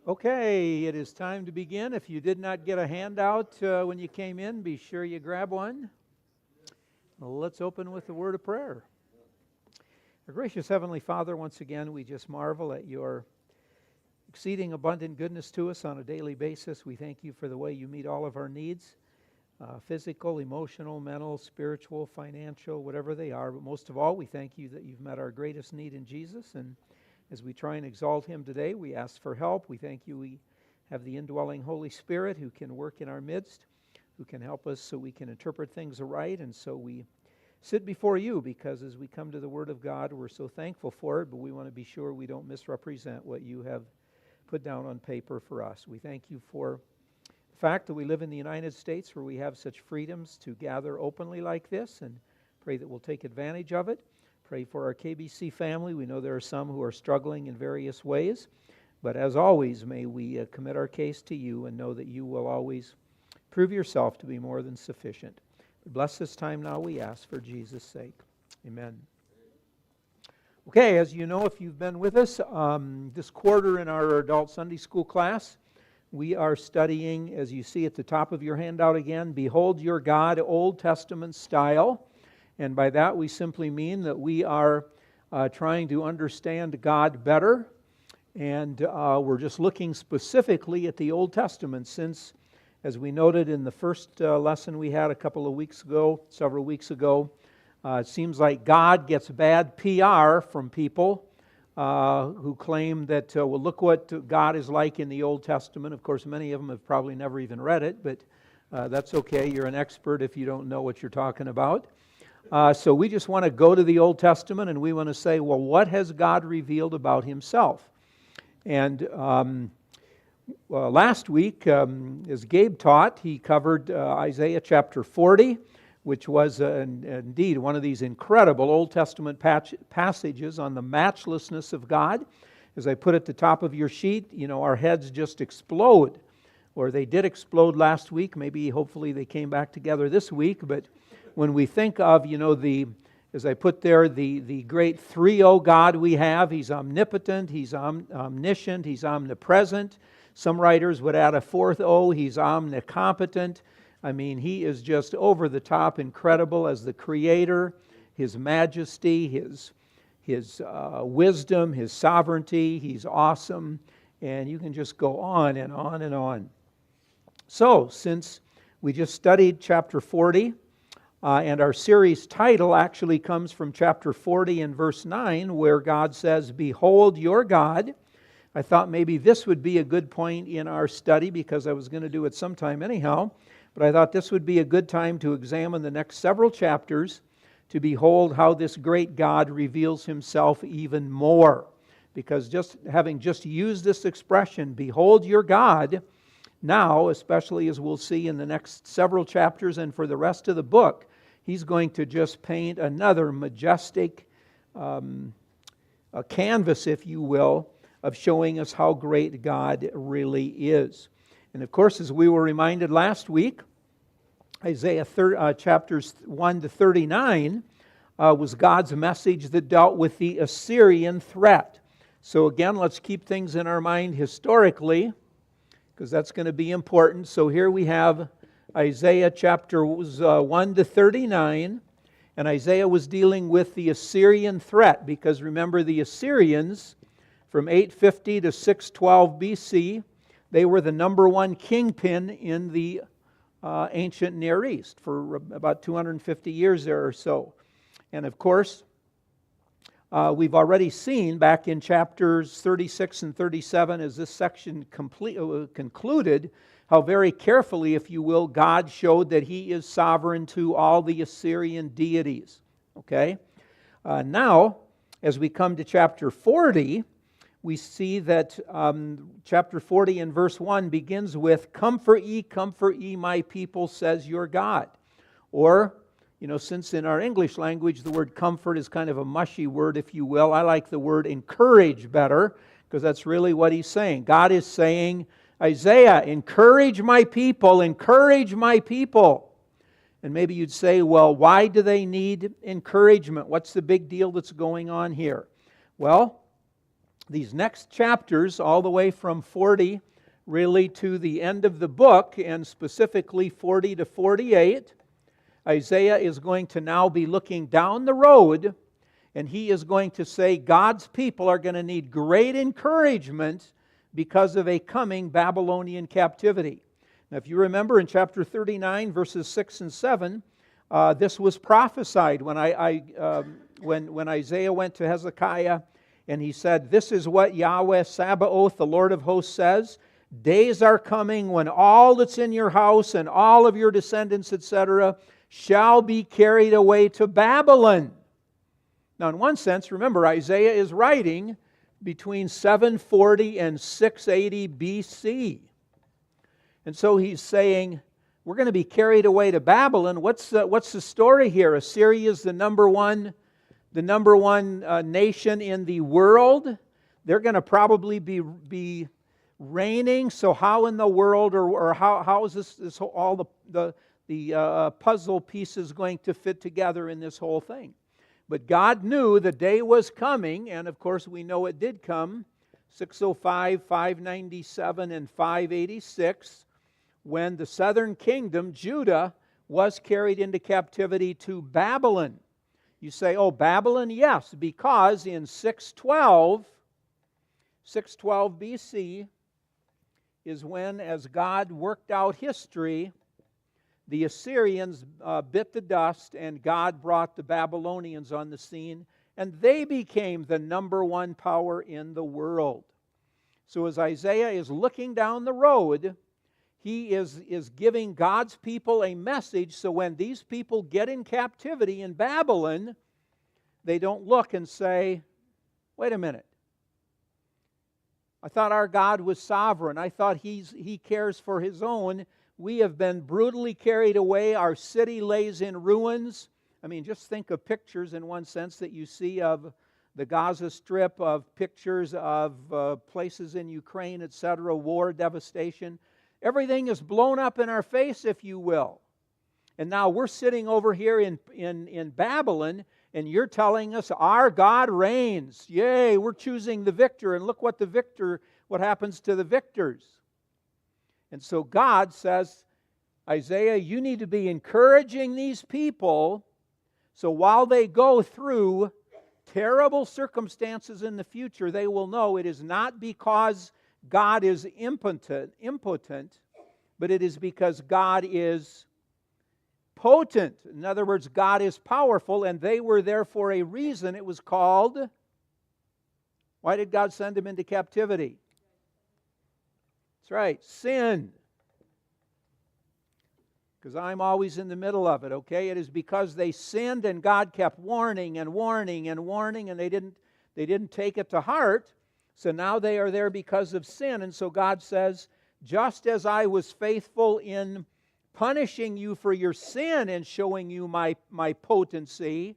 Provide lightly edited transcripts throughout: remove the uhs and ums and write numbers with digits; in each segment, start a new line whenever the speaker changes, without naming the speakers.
Okay, it is time to begin. If you did not get a handout when you came in, be sure you grab one. Let's open with a word of prayer. Our gracious Heavenly Father, once again, we just marvel at your exceeding abundant goodness to us on a daily basis. We thank you for the way you meet all of our needs, physical, emotional, mental, spiritual, financial, whatever they are. But most of all, we thank you that you've met our greatest need in Jesus. And as we try and exalt him today, we ask for help. We thank you we have the indwelling Holy Spirit who can work in our midst, who can help us so we can interpret things aright. And so we sit before you because as we come to the Word of God, we're so thankful for it, but we want to be sure we don't misrepresent what you have put down on paper for us. We thank you for the fact that we live in the United States where we have such freedoms to gather openly like this, and pray that we'll take advantage of it. Pray for our KBC family. We know there are some who are struggling in various ways, but as always, may we commit our case to you and know that you will always prove yourself to be more than sufficient. Bless this time now, we ask, for Jesus' sake. Amen. Okay, as you know, if you've been with us, this quarter in our adult Sunday school class, we are studying, as you see at the top of your handout again, Behold Your God, Old Testament style. And by that we simply mean that we are trying to understand God better. And we're just looking specifically at the Old Testament since, as we noted in the first lesson we had several weeks ago, it seems like God gets bad PR from people who claim that, well, look what God is like in the Old Testament. Of course, many of them have probably never even read it, but that's okay. You're an expert if you don't know what you're talking about. So we just want to go to the Old Testament and we want to say, well, what has God revealed about himself? And last week, as Gabe taught, he covered Isaiah chapter 40, which was indeed one of these incredible Old Testament passages on the matchlessness of God. As I put at the top of your sheet, our heads just explode. Or they did explode last week. Maybe, hopefully, they came back together this week. But when we think of, as I put there, the great 3-0 God we have, He's omnipotent, He's omniscient, He's omnipresent. Some writers would add a 4th O, He's omnicompetent. I mean, He is just over the top incredible as the Creator, His majesty, His wisdom, His sovereignty. He's awesome. And you can just go on and on and on. So, since we just studied chapter 40, and our series title actually comes from chapter 40 and verse 9, where God says, Behold your God. I thought maybe this would be a good point in our study because I was going to do it sometime anyhow. But I thought this would be a good time to examine the next several chapters to behold how this great God reveals Himself even more. Because just having used this expression, Behold your God, now, especially as we'll see in the next several chapters and for the rest of the book, He's going to just paint another majestic canvas, if you will, of showing us how great God really is. And of course, as we were reminded last week, Isaiah chapters 1 to 39 was God's message that dealt with the Assyrian threat. So again, let's keep things in our mind historically, because that's going to be important. So here we have Isaiah chapter 1 to 39, and Isaiah was dealing with the Assyrian threat, because remember the Assyrians from 850 to 612 BC, they were the number one kingpin in the ancient Near East for about 250 years there or so. And of course, we've already seen back in chapters 36 and 37, as this section concluded, how very carefully, if you will, God showed that He is sovereign to all the Assyrian deities. Okay? Now, as we come to chapter 40, we see that chapter 40 and verse 1 begins with, comfort ye, my people, says your God. Or, since in our English language the word comfort is kind of a mushy word, if you will, I like the word encourage better, because that's really what He's saying. God is saying, Isaiah, encourage my people, encourage my people. And maybe you'd say, well, why do they need encouragement? What's the big deal that's going on here? Well, these next chapters, all the way from 40 really to the end of the book, and specifically 40 to 48, Isaiah is going to now be looking down the road, and he is going to say God's people are going to need great encouragement because of a coming Babylonian captivity. Now, if you remember in chapter 39, verses 6 and 7, this was prophesied when when Isaiah went to Hezekiah, and he said, "This is what Yahweh Sabaoth, the Lord of hosts, says. Days are coming when all that's in your house and all of your descendants, etc., shall be carried away to Babylon." Now, in one sense, remember, Isaiah is writing between 740 and 680 BC. And so he's saying, we're going to be carried away to Babylon. What's the story here? Assyria is the number one nation in the world. They're going to probably be reigning. So how in the world, or how is this whole, all the puzzle pieces going to fit together in this whole thing? But God knew the day was coming, and of course we know it did come, 605, 597, and 586, when the southern kingdom, Judah, was carried into captivity to Babylon. You say, oh, Babylon? Yes, because in 612 BC is when, as God worked out history, the Assyrians bit the dust, and God brought the Babylonians on the scene, and they became the number one power in the world. So as Isaiah is looking down the road, he is giving God's people a message, so when these people get in captivity in Babylon, they don't look and say, wait a minute, I thought our God was sovereign. I thought He cares for His own. We have been brutally carried away. Our city lays in ruins. I mean, just think of pictures in one sense that you see of the Gaza Strip, of pictures of places in Ukraine, etc., war, devastation. Everything is blown up in our face, if you will. And now we're sitting over here in Babylon, and you're telling us our God reigns. Yay, we're choosing the victor, and look what happens to the victors. And so God says, Isaiah, you need to be encouraging these people, so while they go through terrible circumstances in the future, they will know it is not because God is impotent, but it is because God is potent. In other words, God is powerful, and they were there for a reason. It was called, why did God send them into captivity? That's right, sin. Because I'm always in the middle of it, okay? It is because they sinned, and God kept warning and warning and warning, and they didn't take it to heart. So now they are there because of sin. And so God says, just as I was faithful in punishing you for your sin and showing you my potency,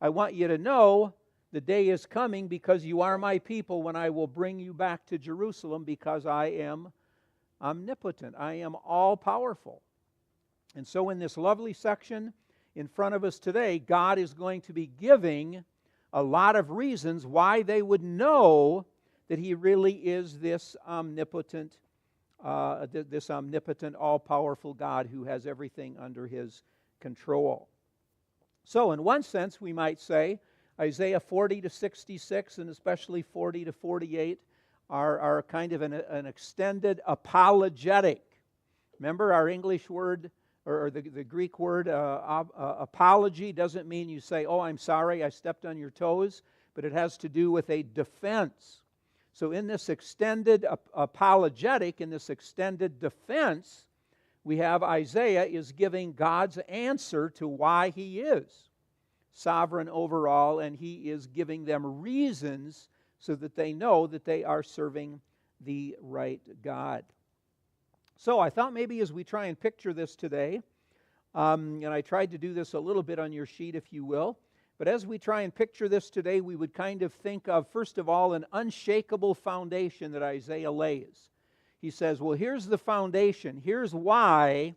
I want you to know the day is coming, because you are my people, when I will bring you back to Jerusalem, because I am omnipotent. I am all-powerful. And so in this lovely section in front of us today, God is going to be giving a lot of reasons why they would know that He really is this omnipotent, all-powerful God who has everything under His control. So in one sense, we might say Isaiah 40 to 66, and especially 40 to 48, are kind of an extended apologetic. Remember, our English word, or the Greek word apology, doesn't mean you say, oh, I'm sorry, I stepped on your toes, but it has to do with a defense. So in this extended apologetic, in this extended defense, we have Isaiah is giving God's answer to why He is sovereign over all, and He is giving them reasons so that they know that they are serving the right God. So I thought maybe as we try and picture this today, and I tried to do this a little bit on your sheet, if you will, but as we try and picture this today, we would kind of think of, first of all, an unshakable foundation that Isaiah lays. He says, well, here's the foundation. Here's why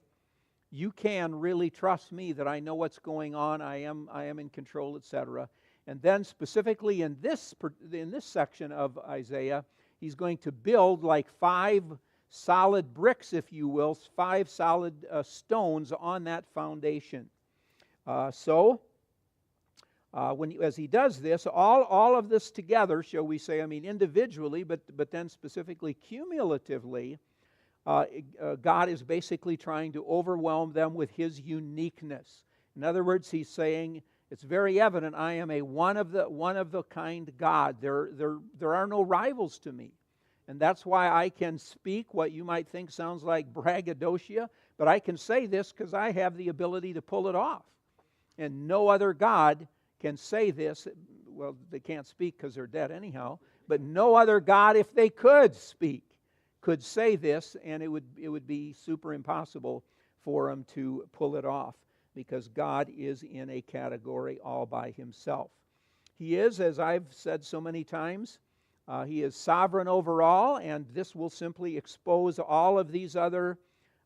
you can really trust me, that I know what's going on, I am in control, etc. And then specifically in this section of Isaiah, he's going to build like 5 solid bricks, if you will, 5 solid stones on that foundation. As he does this, all of this together, shall we say, I mean individually, but then specifically cumulatively, God is basically trying to overwhelm them with His uniqueness. In other words, He's saying, it's very evident I am a one of the kind God. There are no rivals to me. And that's why I can speak what you might think sounds like braggadocio, but I can say this because I have the ability to pull it off. And no other God can say this. Well, they can't speak because they're dead anyhow, but no other God, if they could speak, could say this, and it would be super impossible for them to pull it off, because God is in a category all by Himself. He is, as I've said so many times, He is sovereign over all, and this will simply expose all of these other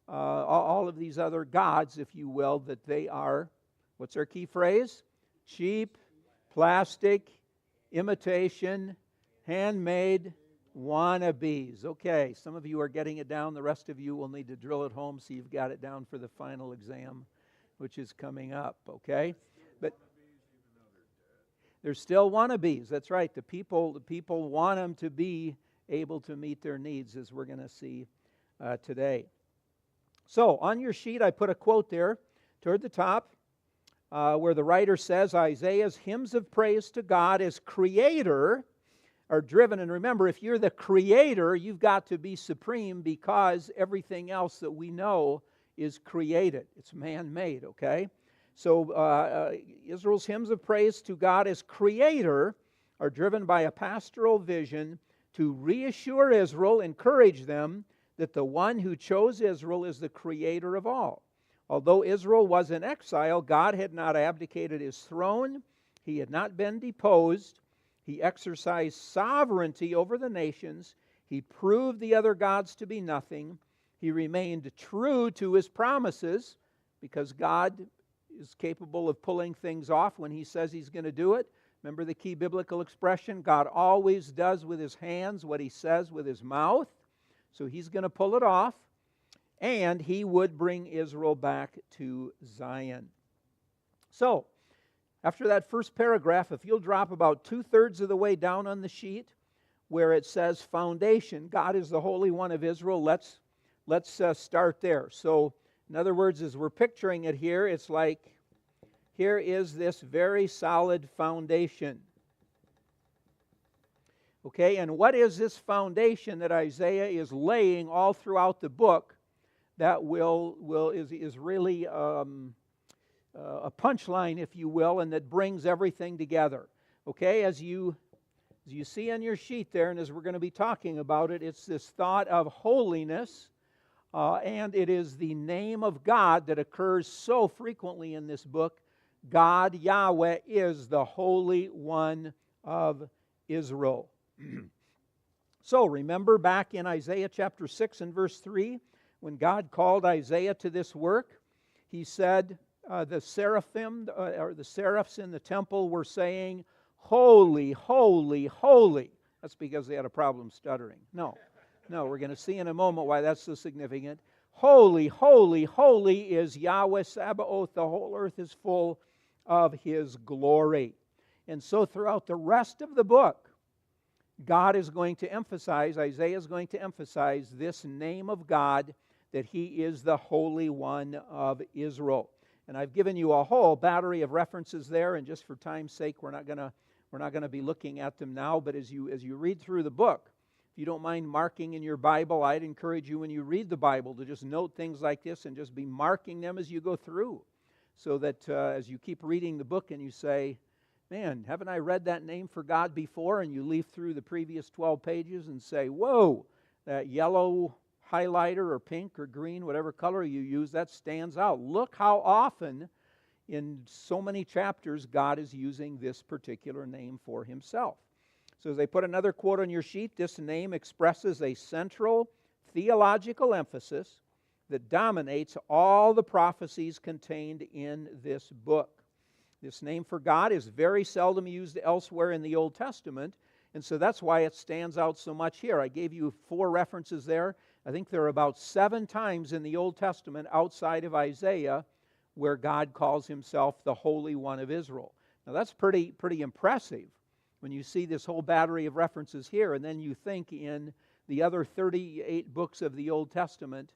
gods, if you will, that they are, what's our key phrase? Cheap, plastic, imitation, handmade, wannabes. Okay, some of you are getting it down. The rest of you will need to drill it home so you've got it down for the final exam, which is coming up, okay? But there's still wannabes. That's right. The people want them to be able to meet their needs, as we're going to see today. So on your sheet, I put a quote there toward the top where the writer says, Isaiah's hymns of praise to God as Creator are driven. And remember, if you're the Creator, you've got to be supreme, because everything else that we know is created. It's man-made, okay? So Israel's hymns of praise to God as Creator are driven by a pastoral vision to reassure Israel, encourage them that the one who chose Israel is the Creator of all. Although Israel was in exile, God had not abdicated His throne. He had not been deposed. He exercised sovereignty over the nations. He proved the other gods to be nothing. He remained true to His promises, because God is capable of pulling things off when He says He's going to do it. Remember the key biblical expression, God always does with His hands what He says with His mouth. So He's going to pull it off, and He would bring Israel back to Zion. So, after that first paragraph, if you'll drop about 2/3 of the way down on the sheet where it says foundation, God is the Holy One of Israel, let's start there. So, in other words, as we're picturing it here, it's like, here is this very solid foundation. Okay, and what is this foundation that Isaiah is laying all throughout the book that is really a punchline, if you will, and that brings everything together? Okay, as you see on your sheet there, and as we're going to be talking about it, it's this thought of holiness. And it is the name of God that occurs so frequently in this book. God, Yahweh, is the Holy One of Israel. So remember back in Isaiah chapter 6 and verse 3, when God called Isaiah to this work, He said the seraphim, or the seraphs in the temple were saying, holy, holy, holy. That's because they had a problem stuttering. No, we're going to see in a moment why that's so significant. Holy, holy, holy is Yahweh Sabaoth. The whole earth is full of His glory. And so throughout the rest of the book, God is going to emphasize, Isaiah is going to emphasize this name of God, that He is the Holy One of Israel. And I've given you a whole battery of references there, and just for time's sake, we're not going to be looking at them now. But as you read through the book, if you don't mind marking in your Bible, I'd encourage you when you read the Bible to just note things like this and just be marking them as you go through, so that as you keep reading the book and you say, man, haven't I read that name for God before? And you leaf through the previous 12 pages and say, whoa, that yellow highlighter or pink or green, whatever color you use, that stands out. Look how often in so many chapters God is using this particular name for Himself. So as I put another quote on your sheet, this name expresses a central theological emphasis that dominates all the prophecies contained in this book. This name for God is very seldom used elsewhere in the Old Testament, and so that's why it stands out so much here. I gave you 4 references there. I think there are about 7 times in the Old Testament outside of Isaiah where God calls himself the Holy One of Israel. Now that's pretty impressive when you see this whole battery of references here, and then you think in the other 38 books of the Old Testament,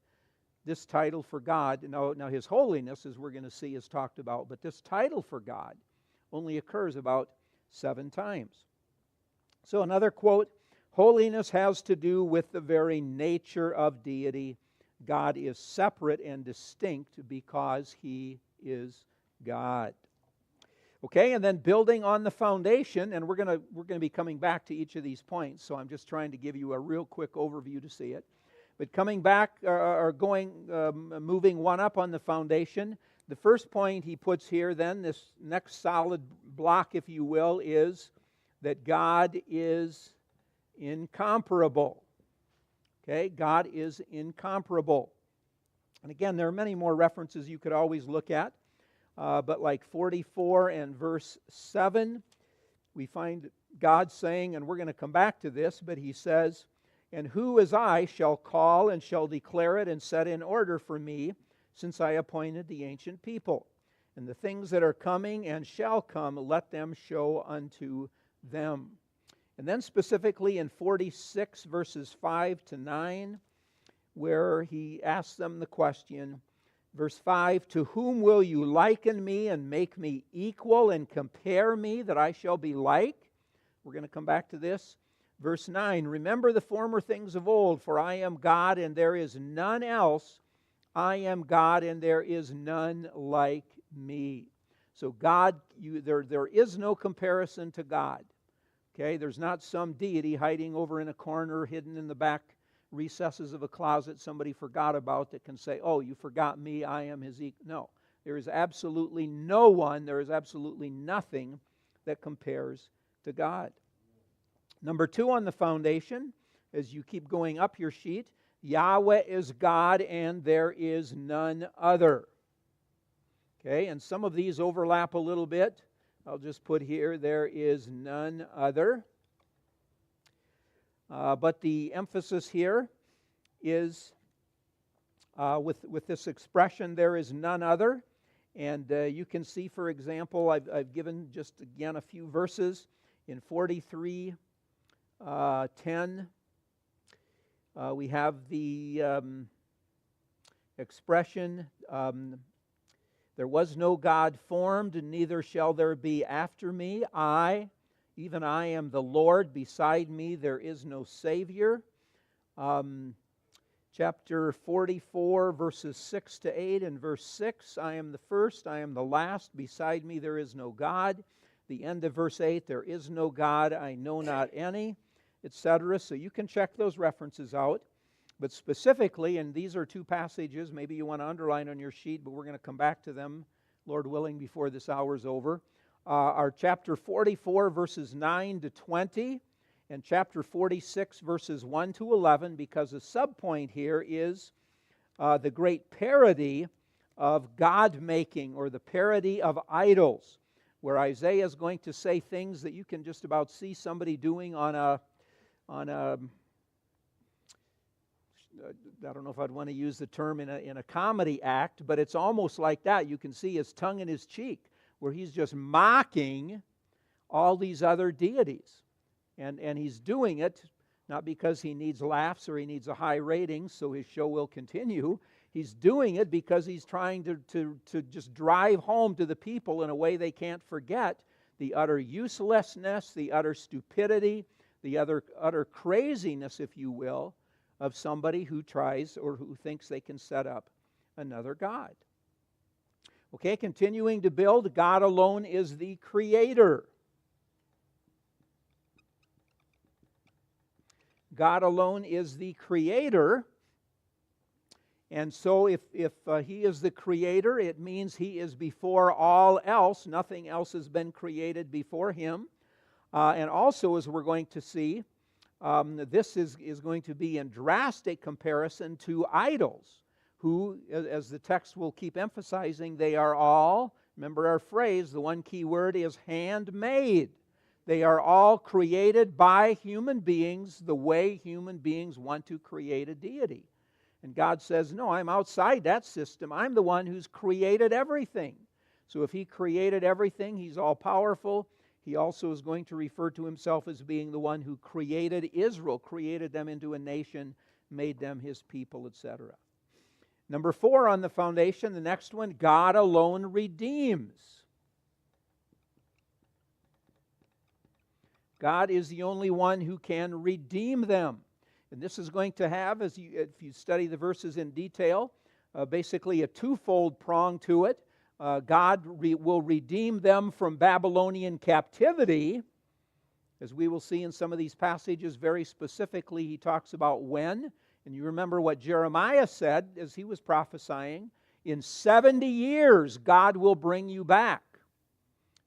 this title for God, now His holiness, as we're going to see, is talked about, but this title for God only occurs about 7 times. So another quote, holiness has to do with the very nature of deity. God is separate and distinct because He is God. Okay, and then building on the foundation, and we're going to be coming back to each of these points, so I'm just trying to give you a real quick overview to see it. But coming back, moving one up on the foundation, the first point he puts here then, this next solid block, if you will, is that God is incomparable. Okay, God is incomparable. And again, there are many more references you could always look at, but like 44 and verse 7, we find God saying, and we're going to come back to this, but He says, and who as I shall call and shall declare it and set in order for me, since I appointed the ancient people. And the things that are coming and shall come, let them show unto them. And then specifically in 46 verses 5 to 9, where he asks them the question, verse 5, to whom will you liken me and make me equal and compare me that I shall be like? We're going to come back to this. Verse 9, remember the former things of old, for I am God and there is none else. I am God and there is none like me. So God, there is no comparison to God. Okay, there's not some deity hiding over in a corner, hidden in the back recesses of a closet somebody forgot about that can say, oh, you forgot me, I am His equal. No, there is absolutely no one, there is absolutely nothing that compares to God. Number 2 on the foundation, as you keep going up your sheet, Yahweh is God and there is none other. Okay, and some of these overlap a little bit. I'll just put here, there is none other. But the emphasis here is with this expression, there is none other. And you can see, for example, I've given just again a few verses in 43. 10, we have the expression, there was no God formed, neither shall there be after me. Even I am the Lord, beside me there is no Savior. Chapter 44, verses 6 to 8, and verse 6, I am the first, I am the last, beside me there is no God. The end of verse 8, there is no God, I know not any, etc. So you can check those references out. But specifically, and these are 2 passages, maybe you want to underline on your sheet, but we're going to come back to them, Lord willing, before this hour's over. Our chapter 44, verses 9 to 20, and chapter 46, verses 1 to 11, because the subpoint here is the great parody of God-making, or the parody of idols, where Isaiah is going to say things that you can just about see somebody doing on a I don't know if I'd want to use the term in a comedy act, but it's almost like that. You can see his tongue in his cheek, where he's just mocking all these other deities. And he's doing it not because he needs laughs or he needs a high rating so his show will continue. He's doing it because he's trying to just drive home to the people in a way they can't forget the utter uselessness, the utter stupidity, the utter craziness, if you will, of somebody who tries or who thinks they can set up another God. Okay, continuing to build, God alone is the creator. God alone is the creator. And so if he is the creator, it means he is before all else. Nothing else has been created before him. And also, as we're going to see, this is going to be in drastic comparison to idols, who, as the text will keep emphasizing, they are all Remember our phrase, the one key word is handmade. They are all created by human beings the way human beings want to create a deity. And God says, no, I'm outside that system. I'm the one who's created everything. So if He created everything, He's all-powerful. He also is going to refer to Himself as being the one who created Israel, created them into a nation, made them His people, etc. Number 4 on the foundation, the next one, God alone redeems. God is the only one who can redeem them. And this is going to have, if you study the verses in detail, basically a twofold prong to it. God will redeem them from Babylonian captivity. As we will see in some of these passages, very specifically, he talks about when. And you remember what Jeremiah said as he was prophesying. In 70 years, God will bring you back.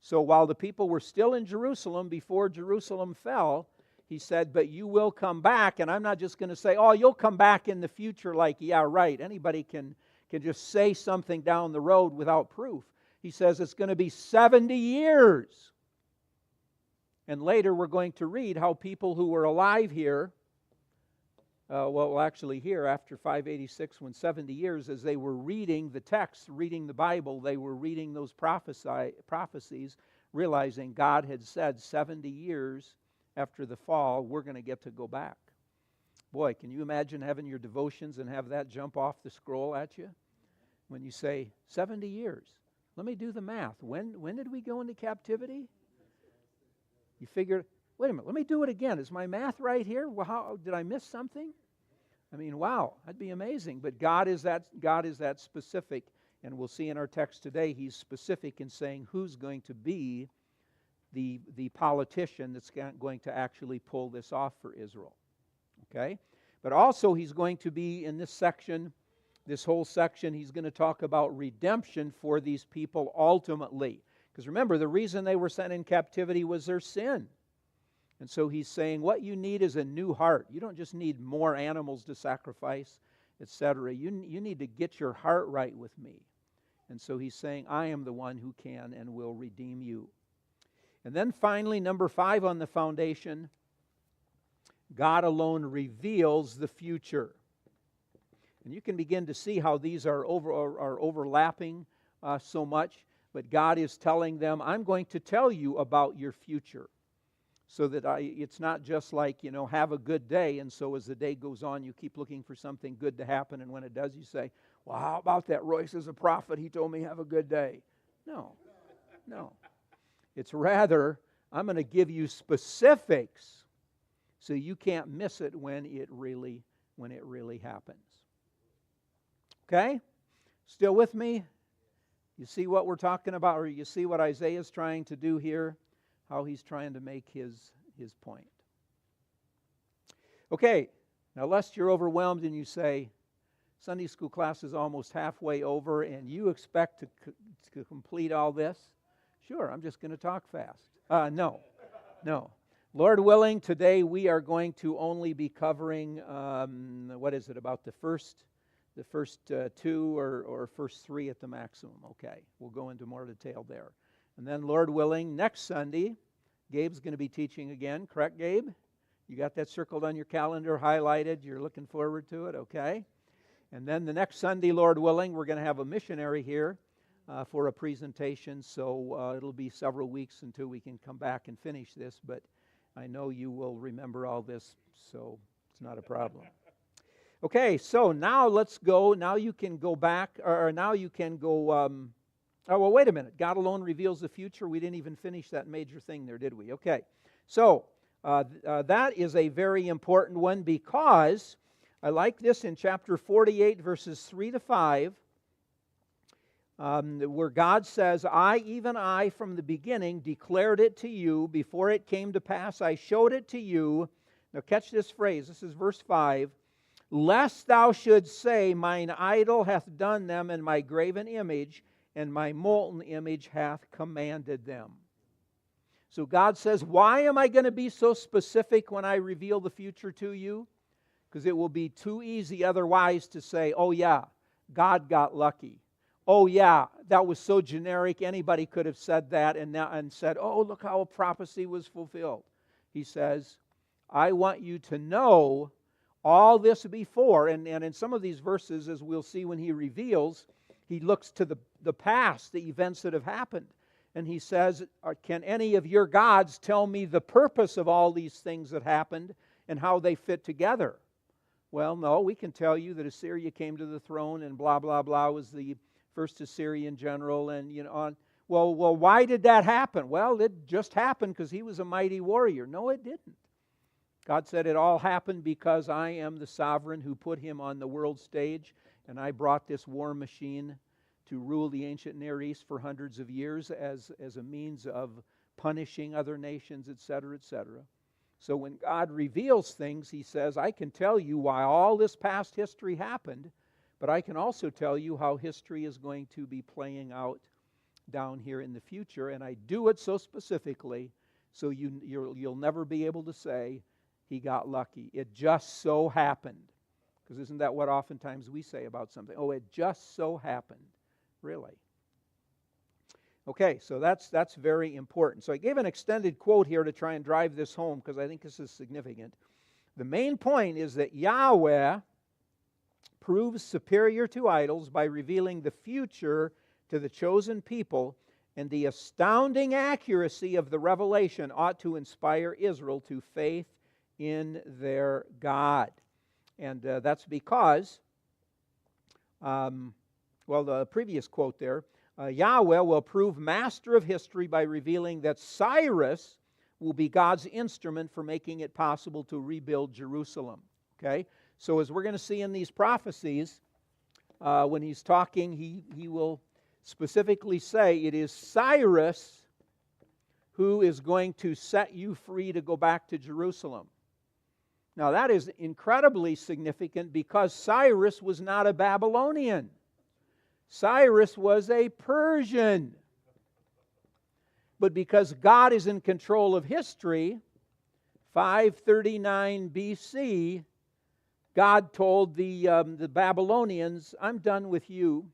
So while the people were still in Jerusalem before Jerusalem fell, he said, but you will come back. And I'm not just going to say, oh, you'll come back in the future like, yeah, right. Anybody can just say something down the road without proof. He says it's going to be 70 years. And later we're going to read how people who were alive here, actually here after 586, when 70 years, as they were reading the text, reading the Bible, they were reading those prophecies, realizing God had said 70 years after the fall, we're going to get to go back. Boy, can you imagine having your devotions and have that jump off the scroll at you? When you say, 70 years. Let me do the math. When did we go into captivity? You figure, wait a minute, let me do it again. Is my math right here? Well, did I miss something? I mean, wow, that'd be amazing. But God is that specific, and we'll see in our text today, He's specific in saying who's going to be the politician that's going to actually pull this off for Israel. Okay? But also He's going to be in this section, this whole section, He's going to talk about redemption for these people ultimately. Because remember, the reason they were sent in captivity was their sin. And so He's saying what you need is a new heart. You don't just need more animals to sacrifice, etc. You need to get your heart right with me. And so He's saying, I am the one who can and will redeem you. And then finally, number 5 on the foundation, God alone reveals the future. And you can begin to see how these are overlapping so much. But God is telling them, I'm going to tell you about your future. So that it's not just like, have a good day. And so as the day goes on, you keep looking for something good to happen. And when it does, you say, well, how about that? Royce is a prophet. He told me have a good day. No. It's rather, I'm going to give you specifics so you can't miss it when it really happens. Okay? Still with me? You see what we're talking about, or you see what Isaiah is trying to do here, how he's trying to make his point. Okay, now lest you're overwhelmed and you say, Sunday school class is almost halfway over and you expect to complete all this? Sure, I'm just going to talk fast. No. Lord willing, today we are going to only be covering, about the first 2 or first 3 at the maximum. Okay, we'll go into more detail there. And then, Lord willing, next Sunday, Gabe's going to be teaching again. Correct, Gabe? You got that circled on your calendar, highlighted. You're looking forward to it, okay? And then the next Sunday, Lord willing, we're going to have a missionary here for a presentation. So it'll be several weeks until we can come back and finish this. But I know you will remember all this, so it's not a problem. Okay, so now let's go. Now you can go back, or now you can go... wait a minute. God alone reveals the future. We didn't even finish that major thing there, did we? Okay. So, that is a very important one because I like this in chapter 48, verses 3 to 5, where God says, even I, from the beginning, declared it to you. Before it came to pass, I showed it to you. Now, catch this phrase. This is verse 5. Lest thou shouldst say, mine idol hath done them, and my graven image and my molten image hath commanded them. So God says, why am I going to be so specific when I reveal the future to you? Because it will be too easy otherwise to say, oh yeah, God got lucky. oh yeah, that was so generic, anybody could have said that and said, oh, look how a prophecy was fulfilled. He says, I want you to know all this before, and in some of these verses, as we'll see when he reveals, he looks to the past, the events that have happened. And he says, can any of your gods tell me the purpose of all these things that happened and how they fit together? Well, no, we can tell you that Assyria came to the throne and blah, blah, blah was the first Assyrian general, and well, why did that happen? Well, it just happened because he was a mighty warrior. No, it didn't. God said it all happened because I am the sovereign who put him on the world stage, and I brought this war machine to rule the ancient Near East for hundreds of years as a means of punishing other nations, etc., etc. So when God reveals things, he says, I can tell you why all this past history happened, but I can also tell you how history is going to be playing out down here in the future, and I do it so specifically so you'll never be able to say he got lucky. It just so happened. Because isn't that what oftentimes we say about something? Oh, it just so happened. Really? Okay, so that's very important. So I gave an extended quote here to try and drive this home because I think this is significant. The main point is that Yahweh proves superior to idols by revealing the future to the chosen people, and the astounding accuracy of the revelation ought to inspire Israel to faith in their God. And that's because, the previous quote there, Yahweh will prove master of history by revealing that Cyrus will be God's instrument for making it possible to rebuild Jerusalem. Okay? So as we're going to see in these prophecies, when he's talking, he will specifically say it is Cyrus who is going to set you free to go back to Jerusalem. Now that is incredibly significant because Cyrus was not a Babylonian. Cyrus was a Persian. But because God is in control of history, 539 BC, God told the Babylonians, I'm done with you.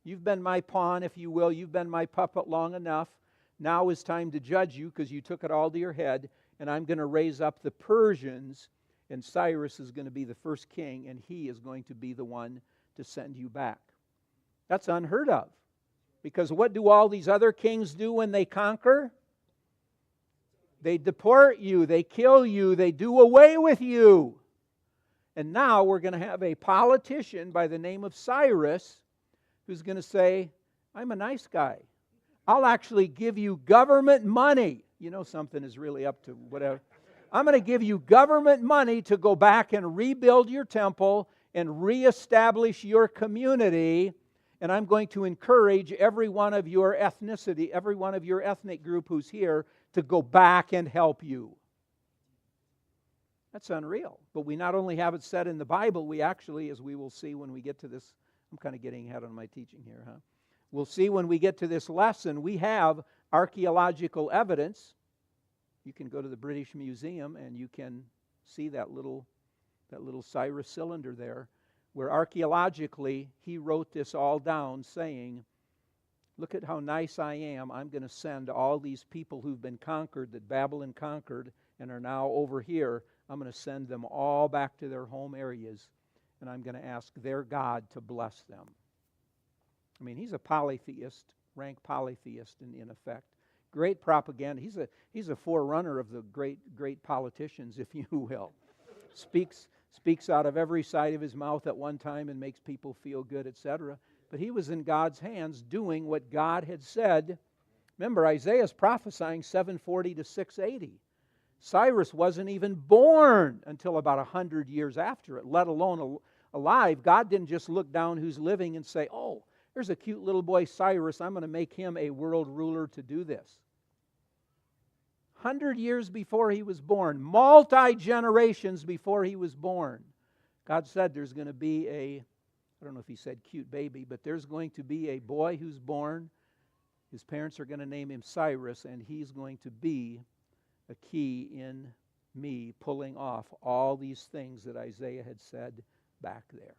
You've been my pawn, if you will. You've been my puppet long enough. Now is time to judge you because you took it all to your head. And I'm going to raise up the Persians. And Cyrus is going to be the first king. And he is going to be the one to send you back. That's unheard of. Because what do all these other kings do when they conquer? They deport you. They kill you. They do away with you. And now we're going to have a politician by the name of Cyrus who's going to say, I'm a nice guy. I'll actually give you government money. You know something is really up to whatever. I'm going to give you government money to go back and rebuild your temple and reestablish your community. And I'm going to encourage every one of your ethnicity, every one of your ethnic group who's here to go back and help you. That's unreal. But we not only have it said in the Bible, we actually, as we will see when we get to this, I'm kind of getting ahead on my teaching here, huh? We'll see when we get to this lesson, we have archaeological evidence. You can go to the British Museum and you can see that little Cyrus cylinder there, where archaeologically he wrote this all down saying, look at how nice I am. I'm going to send all these people who've been conquered, that Babylon conquered and are now over here. I'm going to send them all back to their home areas, and I'm going to ask their God to bless them. I mean, he's a polytheist, rank polytheist in effect. Great propaganda. He's a forerunner of the great politicians, if you will. Speaks out of every side of his mouth at one time and makes people feel good, etc. But he was in God's hands doing what God had said. Remember, Isaiah's prophesying 740 to 680. Cyrus wasn't even born until about 100 years after it, let alone alive. God didn't just look down who's living and say, oh, there's a cute little boy Cyrus. I'm going to make him a world ruler to do this. 100 years before he was born, multi-generations before he was born, God said there's going to be I don't know if he said cute baby, but there's going to be a boy who's born. His parents are going to name him Cyrus, and he's going to be a key in me pulling off all these things that Isaiah had said back there.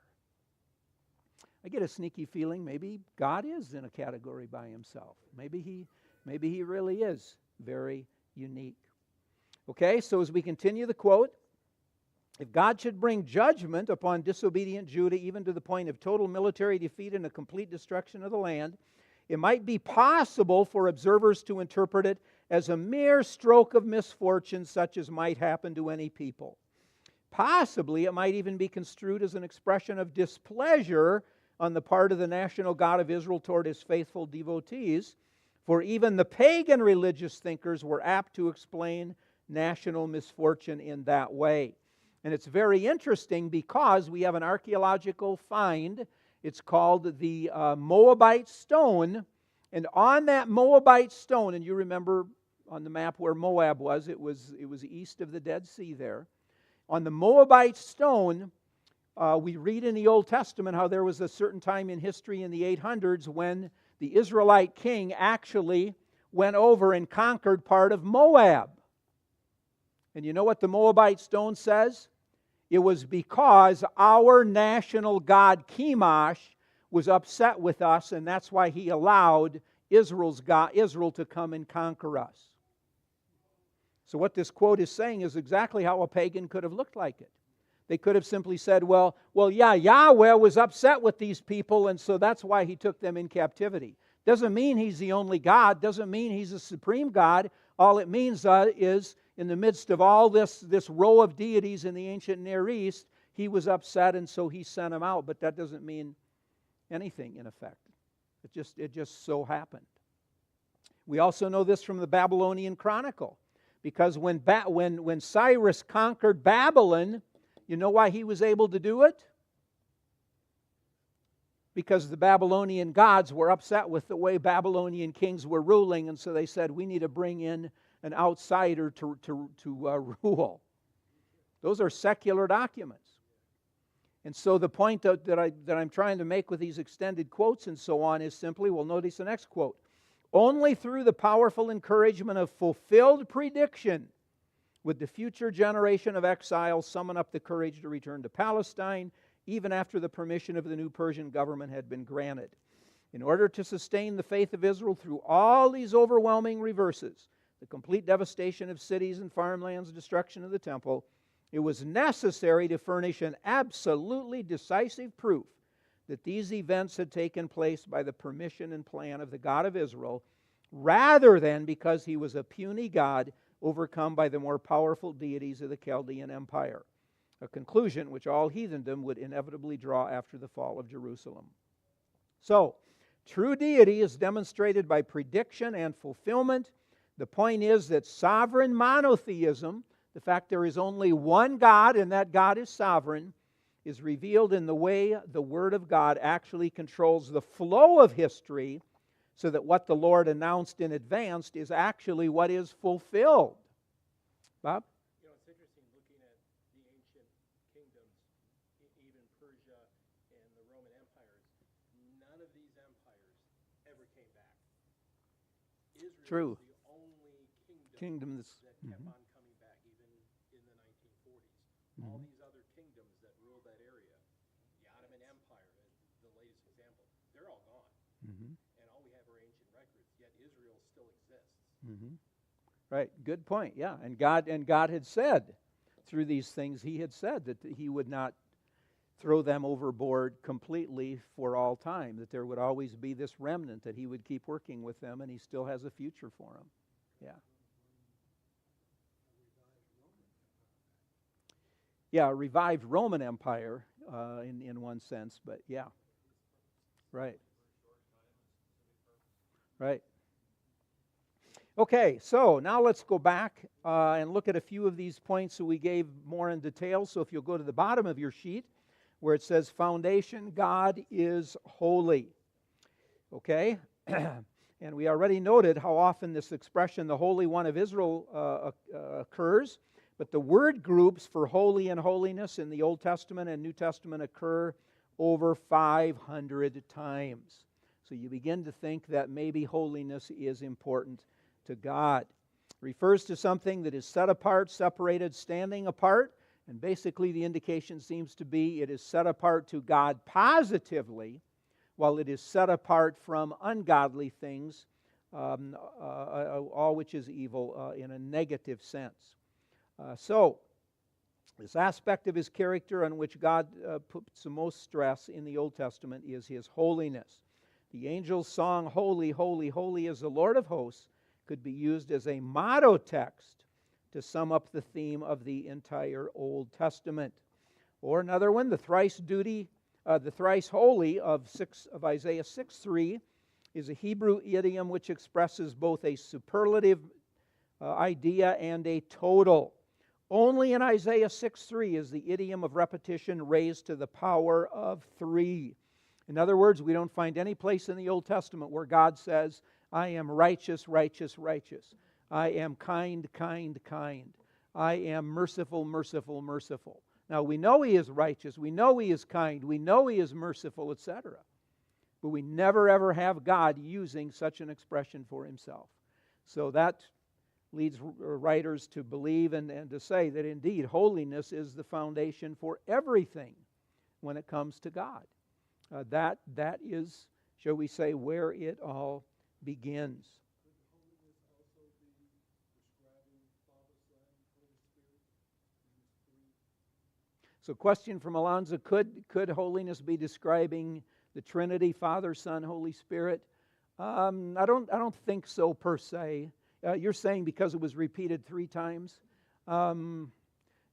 I get a sneaky feeling maybe God is in a category by himself. Maybe he really is very unique. Okay, so as we continue the quote, if God should bring judgment upon disobedient Judah, even to the point of total military defeat and a complete destruction of the land, it might be possible for observers to interpret it as a mere stroke of misfortune, such as might happen to any people. Possibly it might even be construed as an expression of displeasure on the part of the national God of Israel toward his faithful devotees, for even the pagan religious thinkers were apt to explain national misfortune in that way. And it's very interesting because we have an archaeological find. It's called the Moabite stone. And on that Moabite stone, and you remember on the map where Moab was, it was east of the Dead Sea there. On the Moabite stone, we read in the Old Testament how there was a certain time in history in the 800s when the Israelite king actually went over and conquered part of Moab. And you know what the Moabite stone says? It was because our national god Chemosh was upset with us, and that's why he allowed Israel to come and conquer us. So what this quote is saying is exactly how a pagan could have looked like it. They could have simply said, well, Yahweh was upset with these people, and so that's why he took them in captivity. Doesn't mean he's the only God. Doesn't mean he's a supreme God. All it means is, in the midst of all this row of deities in the ancient Near East, he was upset, and so he sent them out. But that doesn't mean anything, in effect. It just so happened. We also know this from the Babylonian Chronicle, because when Cyrus conquered Babylon, you know why he was able to do it? Because the Babylonian gods were upset with the way Babylonian kings were ruling, and so they said, we need to bring in an outsider to rule. Those are secular documents. And so the point that I'm trying to make with these extended quotes and so on is simply, well, notice the next quote. Only through the powerful encouragement of fulfilled prediction would the future generation of exiles summon up the courage to return to Palestine, even after the permission of the new Persian government had been granted. In order to sustain the faith of Israel through all these overwhelming reverses, the complete devastation of cities and farmlands, destruction of the temple, it was necessary to furnish an absolutely decisive proof that these events had taken place by the permission and plan of the God of Israel, rather than because he was a puny God overcome by the more powerful deities of the Chaldean Empire, a conclusion which all heathendom would inevitably draw after the fall of Jerusalem. So, true deity is demonstrated by prediction and fulfillment. The point is that sovereign monotheism, the fact there is only one God and that God is sovereign, is revealed in the way the Word of God actually controls the flow of history, so that what the Lord announced in advance is actually what is fulfilled. Bob?
You know, it's interesting looking at the ancient kingdoms, even Persia and the Roman empires. None of these empires ever came back. Israel
True.
is the only
Kingdom
that kept on coming back, even in the 1940s. All these other kingdoms that ruled that area, the Ottoman Empire, the latest example, they're all gone.
Mm-hmm.
And all we have are ancient records, yet Israel still exists.
Mm-hmm. Right, good point. Yeah, and God had said through these things, he had said that he would not throw them overboard completely for all time, that there would always be this remnant, that he would keep working with them, and he still has a future for them. Yeah. Yeah, a revived Roman Empire in one sense, but yeah. Right. Right. Okay, so now let's go back and look at a few of these points that we gave more in detail. So if you'll go to the bottom of your sheet where it says foundation, God is holy. Okay? And we already noted how often this expression, the Holy One of Israel, occurs. But the word groups for holy and holiness in the Old Testament and New Testament occur over 500 times. So you begin to think that maybe holiness is important to God. It refers to something that is set apart, separated, standing apart. And basically the indication seems to be it is set apart to God positively while it is set apart from ungodly things, all which is evil in a negative sense. So, this aspect of his character on which God puts the most stress in the Old Testament is his holiness. The angel's song, "Holy, holy, holy is the Lord of hosts," could be used as a motto text to sum up the theme of the entire Old Testament. Or another one, the thrice holy of Isaiah 6:3 is a Hebrew idiom which expresses both a superlative idea and a total. Only in Isaiah 6:3 is the idiom of repetition raised to the power of 3. In other words, we don't find any place in the Old Testament where God says, "I am righteous, righteous, righteous. I am kind, kind, kind. I am merciful, merciful, merciful." Now, we know He is righteous. We know He is kind. We know He is merciful, etc. But we never, ever have God using such an expression for Himself. So that leads writers to believe and to say that indeed holiness is the foundation for everything when it comes to God. That is, shall we say, where it all begins. So, question from Alonzo: Could holiness be describing the Trinity, Father, Son, Holy Spirit? I don't think so per se. You're saying because it was repeated 3 times?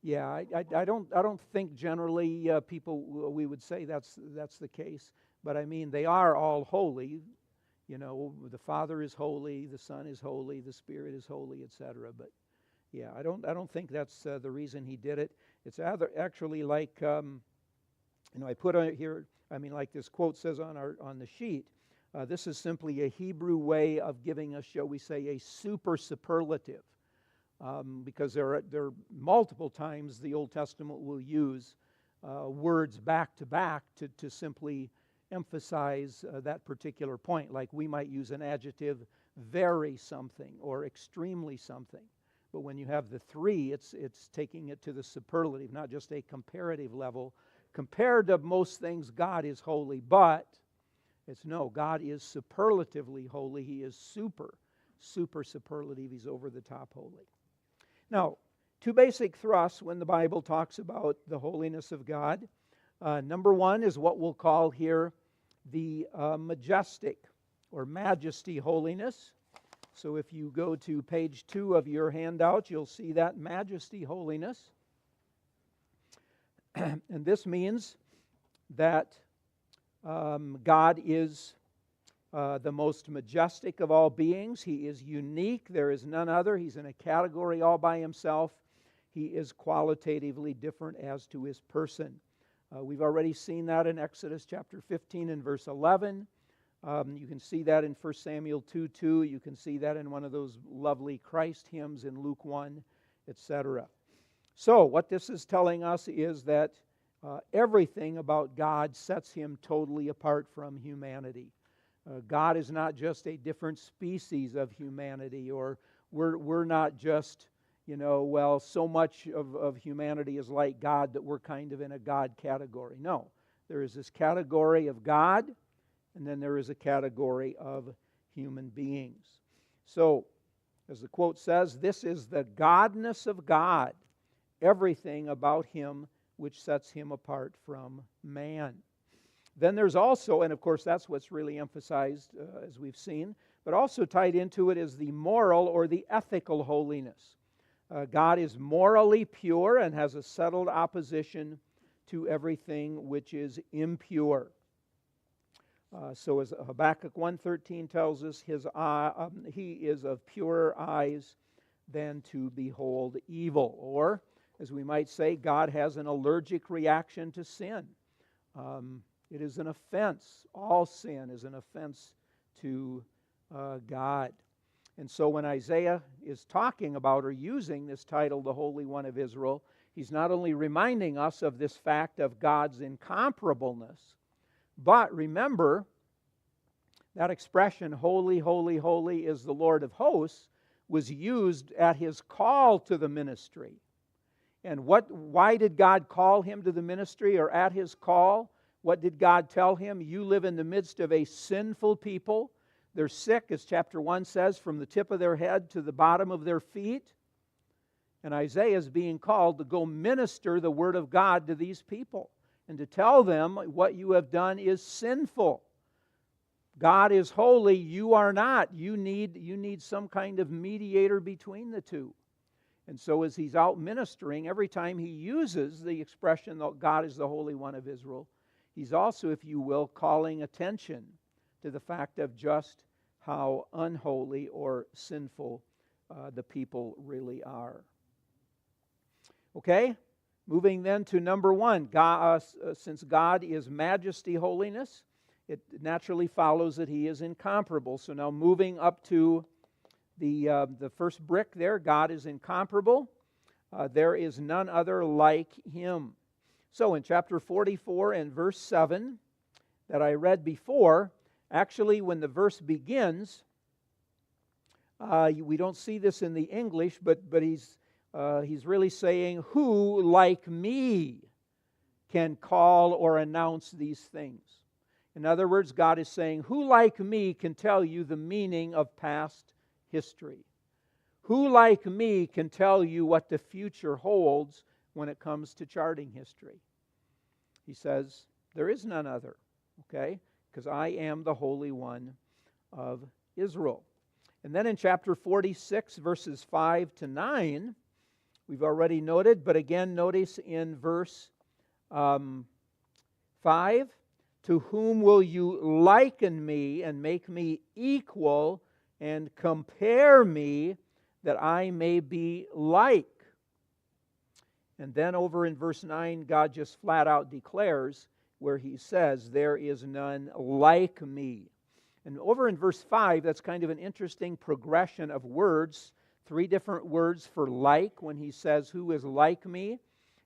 Yeah, I don't think generally we would say that's the case. But I mean, they are all holy. You know, the Father is holy, the Son is holy, the Spirit is holy, etc. But yeah, I don't think that's the reason He did it. It's actually like I put on here. I mean, like this quote says on the sheet. This is simply a Hebrew way of giving us, shall we say, a super superlative, because there are multiple times the Old Testament will use words back to back to simply emphasize that particular point. Like we might use an adjective, very something or extremely something. But when you have the 3, it's taking it to the superlative, not just a comparative level. Compared to most things, God is holy, but God is superlatively holy. He is super superlative. He's over the top holy. Now, 2 basic thrusts when the Bible talks about the holiness of God. Number 1 is what we'll call here the majestic or majesty holiness. So if you go to page 2 of your handout, you'll see that majesty holiness. And this means that God is the most majestic of all beings. He is unique. There is none other. He's in a category all by Himself. He is qualitatively different as to His person. We've already seen that in Exodus chapter 15 and verse 11. You can see that in 1 Samuel 2:2. You can see that in one of those lovely Christ hymns in Luke 1, etc. So what this is telling us is that everything about God sets Him totally apart from humanity. God is not just a different species of humanity, or we're not just, so much of humanity is like God that we're kind of in a God category. No, there is this category of God, and then there is a category of human beings. So, as the quote says, this is the godness of God, everything about Him which sets Him apart from man. Then there's also, and of course that's what's really emphasized as we've seen, but also tied into it is the moral or the ethical holiness. God is morally pure and has a settled opposition to everything which is impure. So as Habakkuk 1:13 tells us, He is of purer eyes than to behold evil. Or, as we might say, God has an allergic reaction to sin. It is an offense. All sin is an offense to God. And so when Isaiah is talking about or using this title, the Holy One of Israel, he's not only reminding us of this fact of God's incomparableness, but remember that expression, holy, holy, holy is the Lord of hosts, was used at His call to the ministry. And why did God call Him to the ministry or at His call? What did God tell him? You live in the midst of a sinful people. They're sick, as chapter 1 says, from the tip of their head to the bottom of their feet. And Isaiah is being called to go minister the word of God to these people and to tell them what you have done is sinful. God is holy, you are not. You need some kind of mediator between the two. And so as he's out ministering, every time he uses the expression that God is the Holy One of Israel, he's also, if you will, calling attention to the fact of just how unholy or sinful the people really are. Okay, moving then to number 1. God, since God is majesty, holiness, it naturally follows that he is incomparable. So now moving up to the first brick there, God is incomparable. There is none other like him. So in chapter 44 and verse 7 that I read before, actually when the verse begins, we don't see this in the English, but he's really saying, who like me can call or announce these things? In other words, God is saying, who like me can tell you the meaning of past history? Who like me can tell you what the future holds when it comes to charting history? He says, there is none other, okay? Because I am the Holy One of Israel. And then in chapter 46, verses 5 to 9, we've already noted, but again, notice in verse 5, to whom will you liken me and make me equal and compare me that I may be like? And then over in verse 9, God just flat out declares where he says, there is none like me. And over in verse 5, that's kind of an interesting progression of words. 3 different words for like when he says, who is like me?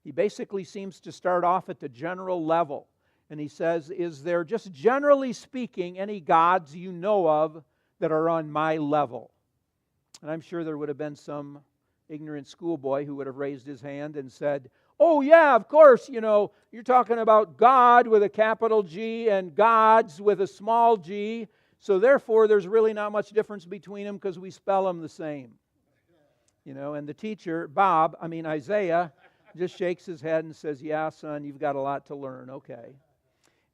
He basically seems to start off at the general level. And he says, is there, just generally speaking, any gods you know of that are on my level? And I'm sure there would have been some ignorant schoolboy who would have raised his hand and said, oh yeah, of course, you're talking about God with a capital G and gods with a small g, so therefore there's really not much difference between them because we spell them the same. And the teacher, Isaiah, just shakes his head and says, yeah, son, you've got a lot to learn, okay.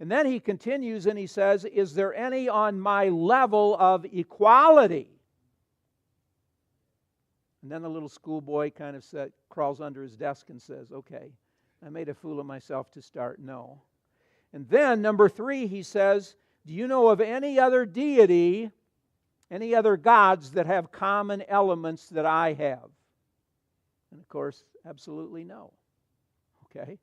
And then he continues and he says, is there any on my level of equality? And then the little schoolboy kind of crawls under his desk and says, okay, I made a fool of myself to start. No. And then, number 3, he says, do you know of any other deity, any other gods that have common elements that I have? And of course, absolutely no. Okay?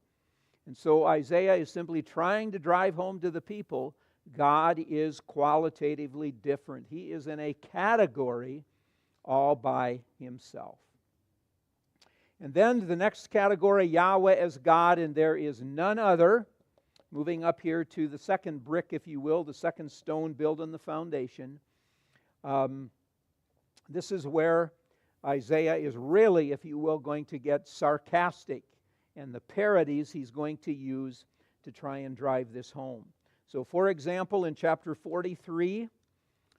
And so Isaiah is simply trying to drive home to the people, God is qualitatively different. He is in a category all by himself. And then the next category, Yahweh as God, and there is none other. Moving up here to the second brick, if you will, the second stone built on the foundation. This is where Isaiah is really, if you will, going to get sarcastic, and the parodies he's going to use to try and drive this home. So, for example, in chapter 43,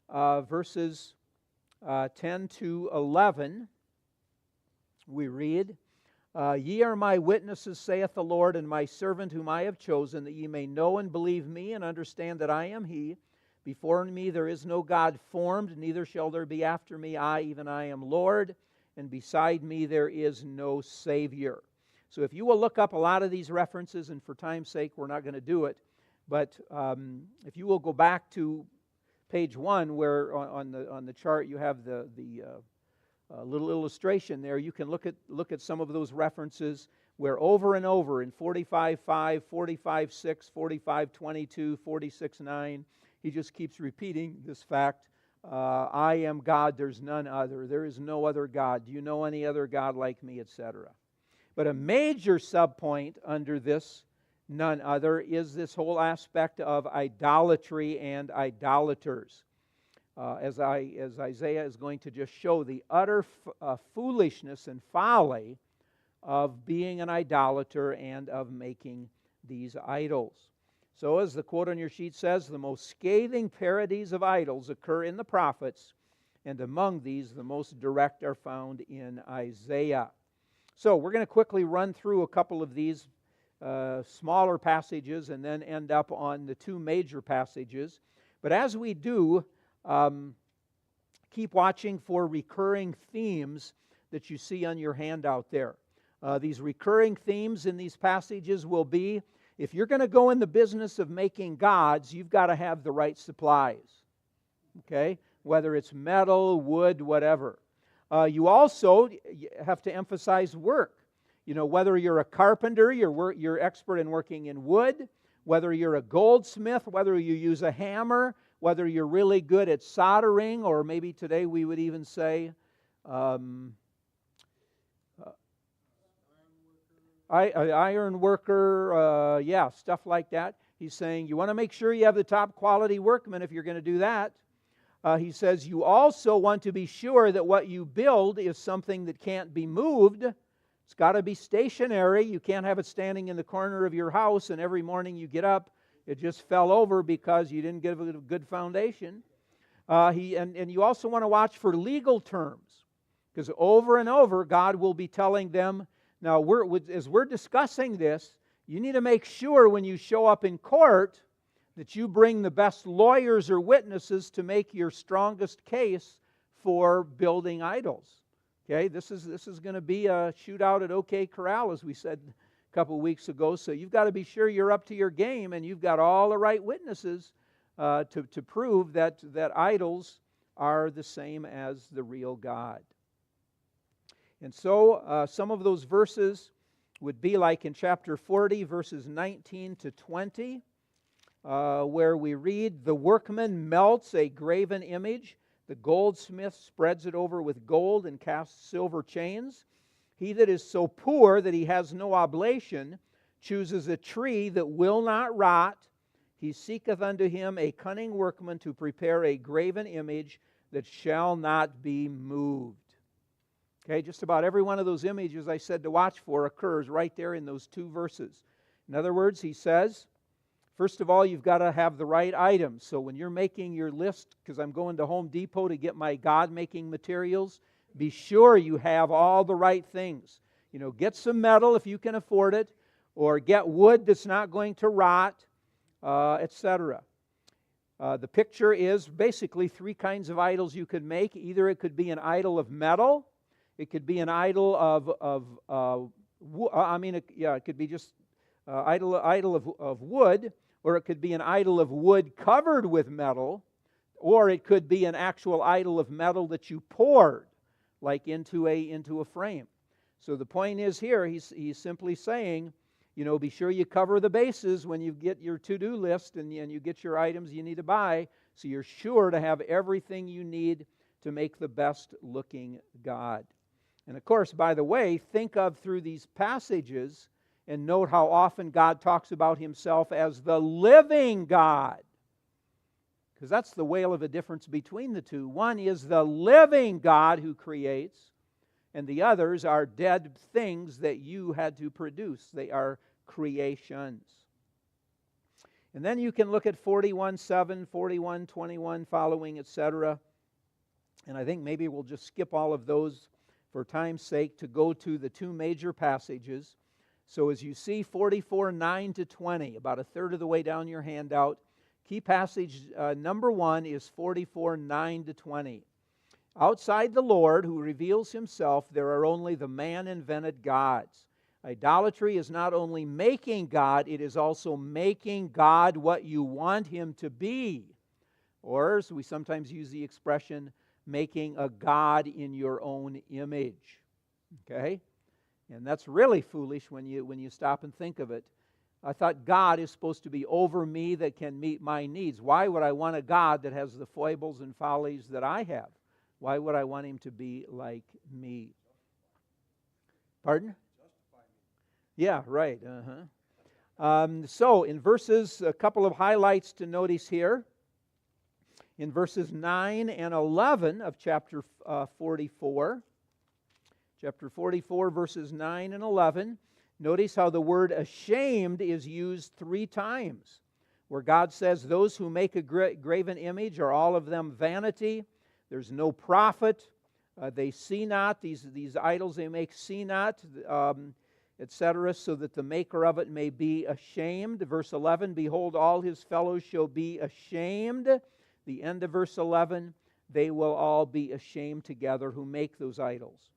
verses 10 to 11, we read, ye are my witnesses, saith the Lord, and my servant whom I have chosen, that ye may know and believe me, and understand that I am he. Before me there is no God formed, neither shall there be after me. I, even I, am Lord, and beside me there is no Savior. So if you will look up a lot of these references, and for time's sake we're not going to do it, but if you will go back to page 1, where on the chart you have the little illustration there, you can look at some of those references where over and over in 45:5, 45:6, 45:22, 46:9, he just keeps repeating this fact, I am God, there's none other. There is no other God. Do you know any other God like me, etc. But a major subpoint under this none other is this whole aspect of idolatry and idolaters. As Isaiah is going to just show the utter foolishness and folly of being an idolater and of making these idols. So, as the quote on your sheet says, the most scathing parodies of idols occur in the prophets, and among these, the most direct are found in Isaiah. So, we're going to quickly run through a couple of these smaller passages and then end up on the two major passages. But as we do, keep watching for recurring themes that you see on your handout there. These recurring themes in these passages will be, if you're going to go in the business of making gods, you've got to have the right supplies. Okay? Whether it's metal, wood, whatever. You also have to emphasize work. You know, whether you're a carpenter, you're expert in working in wood, whether you're a goldsmith, whether you use a hammer, whether you're really good at soldering, or maybe today we would even say iron worker, stuff like that. He's saying you want to make sure you have the top quality workmen if you're going to do that. He says you also want to be sure that what you build is something that can't be moved. It's got to be stationary. You can't have it standing in the corner of your house and every morning you get up, it just fell over because you didn't give it a good foundation. And you also want to watch for legal terms, because over and over God will be telling them, now as we're discussing this, you need to make sure when you show up in court that you bring the best lawyers or witnesses to make your strongest case for building idols. Okay, this is going to be a shootout at OK Corral, as we said a couple of weeks ago. So you've got to be sure you're up to your game and you've got all the right witnesses to prove that idols are the same as the real God. And so some of those verses would be like in chapter 40, verses 19 to 20, where we read, "The workman melts a graven image. The goldsmith spreads it over with gold and casts silver chains. He that is so poor that he has no oblation chooses a tree that will not rot. He seeketh unto him a cunning workman to prepare a graven image that shall not be moved." Okay, just about every one of those images I said to watch for occurs right there in those two verses. In other words, he says, first of all, you've got to have the right items. So when you're making your list, because I'm going to Home Depot to get my God-making materials, be sure you have all the right things. You know, get some metal if you can afford it, or get wood that's not going to rot, etc. The picture is basically three kinds of idols you could make. Either it could be an idol of metal, it could be an idol it could be just idol of wood, or it could be an idol of wood covered with metal, or it could be an actual idol of metal that you poured, like into a frame. So the point is here, he's simply saying, you know, be sure you cover the bases when you get your to-do list and you get your items you need to buy, so you're sure to have everything you need to make the best looking God. And of course, by the way, think of through these passages and note how often God talks about himself as the living God. Because that's the whale of a difference between the two. One is the living God who creates, and the others are dead things that you had to produce. They are creations. And then you can look at 41:7, 41:21, following, etc. And I think maybe we'll just skip all of those for time's sake to go to the two major passages. So as you see 44:9 to 20, about a third of the way down your handout, key passage number 1 is 44:9 to 20. Outside the Lord, who reveals himself, there are only the man-invented gods. Idolatry is not only making God, it is also making God what you want him to be. Or, as we sometimes use the expression, making a God in your own image. Okay? And that's really foolish when you stop and think of it. I thought God is supposed to be over me, that can meet my needs. Why would I want a God that has the foibles and follies that I have? Why would I want him to be like me? Pardon? Yeah, right. So in verses, a couple of highlights to notice here. In verses 9 and 11 of chapter 44, chapter 44, verses 9 and 11, notice how the word ashamed is used 3 times. where God says those who make a graven image are all of them vanity. There's no profit. They see not, these idols they make see not, etc., so that the maker of it may be ashamed. Verse 11, behold, all his fellows shall be ashamed. The end of verse 11, they will all be ashamed together who make those idols.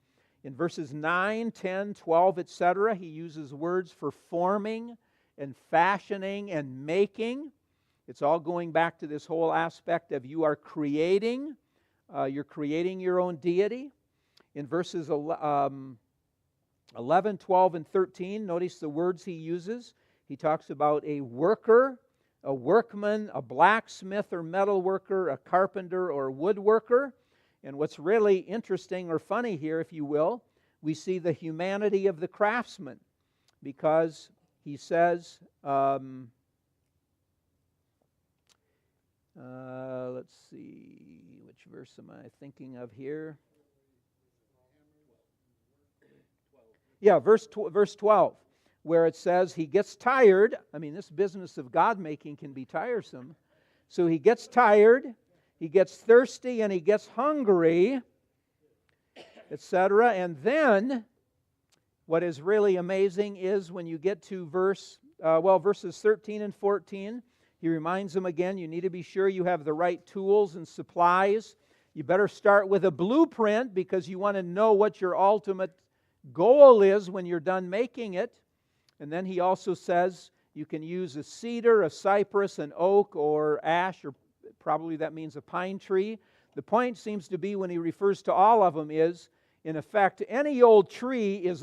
In verses 9, 10, 12, etc., he uses words for forming and fashioning and making. It's all going back to this whole aspect of you are creating. You're creating your own deity. In verses 11, 12, and 13, notice the words he uses. He talks about a worker, a workman, a blacksmith or metal worker, a carpenter or woodworker. And what's really interesting or funny here, if you will, we see the humanity of the craftsman, because he says, let's see, which verse am I thinking of here? Yeah, verse 12, where it says he gets tired. I mean, this business of God making can be tiresome. So he gets tired, he gets thirsty, and he gets hungry, etc. And then, what is really amazing is when you get to verses 13 and 14, he reminds them again, you need to be sure you have the right tools and supplies. You better start with a blueprint because you want to know what your ultimate goal is when you're done making it. And then he also says you can use a cedar, a cypress, an oak, or ash, or probably that means a pine tree. The point seems to be when he refers to all of them is, in effect, any old tree is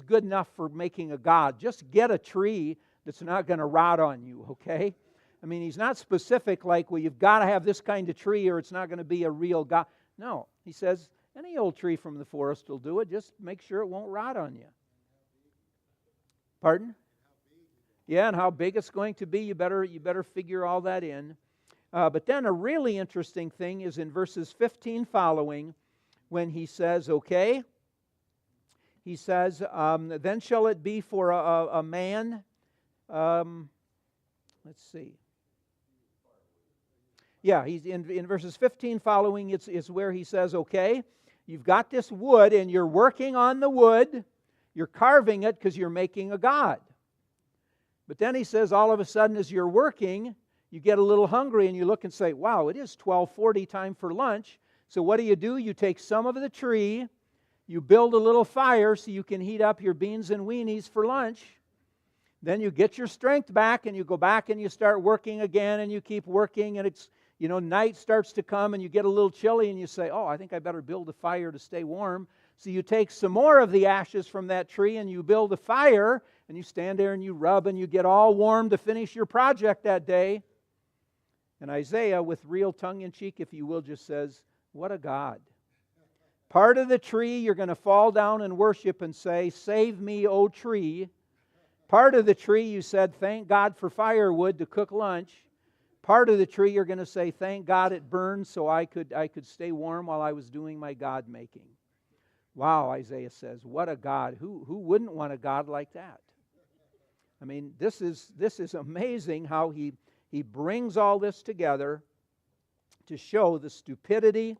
good enough for making a god. Just get a tree that's not going to rot on you, okay? I mean, he's not specific like, well, you've got to have this kind of tree or it's not going to be a real god. No, he says, any old tree from the forest will do it. Just make sure it won't rot on you. Pardon? Yeah, and how big it's going to be, you better figure all that in. But then a really interesting thing is in verses 15 following, when he says, okay, he says, then shall it be for a man, let's see. Yeah, he's in verses 15 following, it's where he says, okay, you've got this wood and you're working on the wood, you're carving it because you're making a god. But then he says all of a sudden as you're working, you get a little hungry and you look and say, wow, it is 12:40, time for lunch. So what do? You take some of the tree, you build a little fire so you can heat up your beans and weenies for lunch. Then you get your strength back and you go back and you start working again and you keep working and it's, night starts to come and you get a little chilly and you say, oh, I think I better build a fire to stay warm. So you take some more of the ashes from that tree and you build a fire and you stand there and you rub and you get all warm to finish your project that day. And Isaiah, with real tongue-in-cheek, if you will, just says, what a God. Part of the tree you're going to fall down and worship and say, save me, O tree. Part of the tree you said, thank God for firewood to cook lunch. Part of the tree you're going to say, thank God it burned so I could stay warm while I was doing my God making. Wow, Isaiah says, what a God. Who wouldn't want a God like that? I mean, this is amazing how he brings all this together to show the stupidity,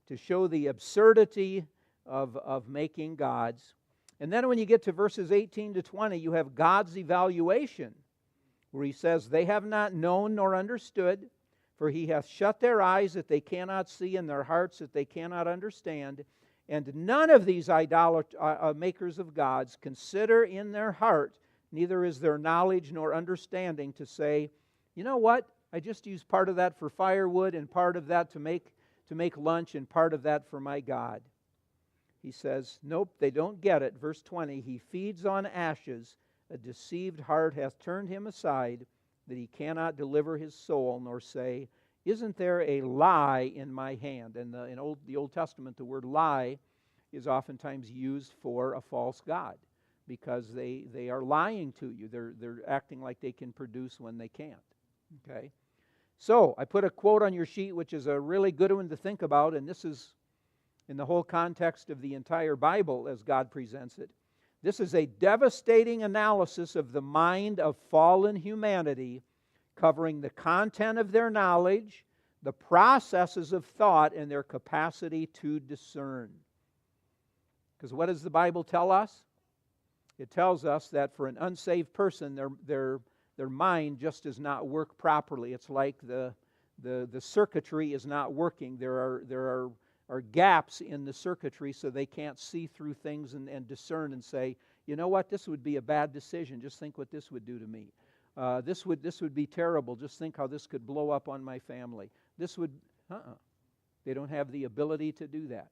to show the absurdity of making gods. And then when you get to verses 18 to 20, you have God's evaluation, where he says, they have not known nor understood, for he hath shut their eyes that they cannot see, and their hearts that they cannot understand. And none of these makers of gods consider in their heart, neither is there knowledge nor understanding to say, you know what? I just used part of that for firewood and part of that to make lunch and part of that for my God. He says, nope, they don't get it. Verse 20, he feeds on ashes. A deceived heart hath turned him aside, that he cannot deliver his soul, nor say, isn't there a lie in my hand? And in the Old Testament, the word lie is oftentimes used for a false god, because they are lying to you. They're acting like they can produce when they can't. Okay? So, I put a quote on your sheet, which is a really good one to think about, and this is in the whole context of the entire Bible as God presents it. This is a devastating analysis of the mind of fallen humanity covering the content of their knowledge, the processes of thought, and their capacity to discern. Because what does the Bible tell us? It tells us that for an unsaved person, their mind just does not work properly. It's like the circuitry is not working. There are gaps in the circuitry, so they can't see through things and discern and say, you know what, this would be a bad decision. Just think what this would do to me. This would be terrible. Just think how this could blow up on my family. This would, They don't have the ability to do that.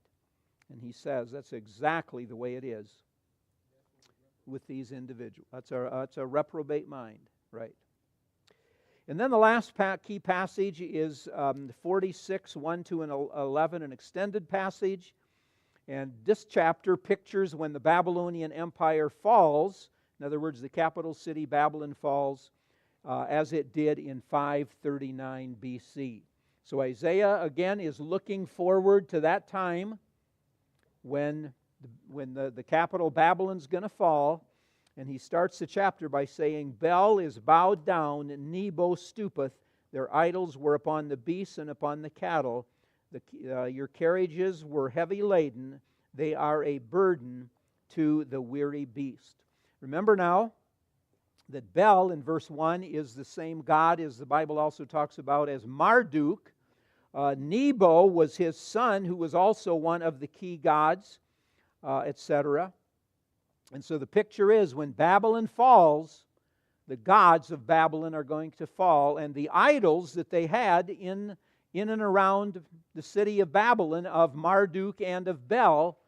And he says that's exactly the way it is with these individuals. That's a reprobate mind, right? And then the last key passage is 46, 1, 2, and 11, an extended passage. And this chapter pictures when the Babylonian Empire falls. In other words, the capital city, Babylon, falls as it did in 539 BC. So Isaiah, again, is looking forward to that time when the capital Babylon's going to fall. And he starts the chapter by saying, Bel is bowed down, Nebo stoopeth. Their idols were upon the beasts and upon the cattle. Your carriages were heavy laden. They are a burden to the weary beast. Remember now that Bel in verse 1 is the same God as the Bible also talks about as Marduk. Nebo was his son, who was also one of the key gods, etc. And so the picture is when Babylon falls, the gods of Babylon are going to fall, and the idols that they had in and around the city of Babylon, of Marduk and of Bel,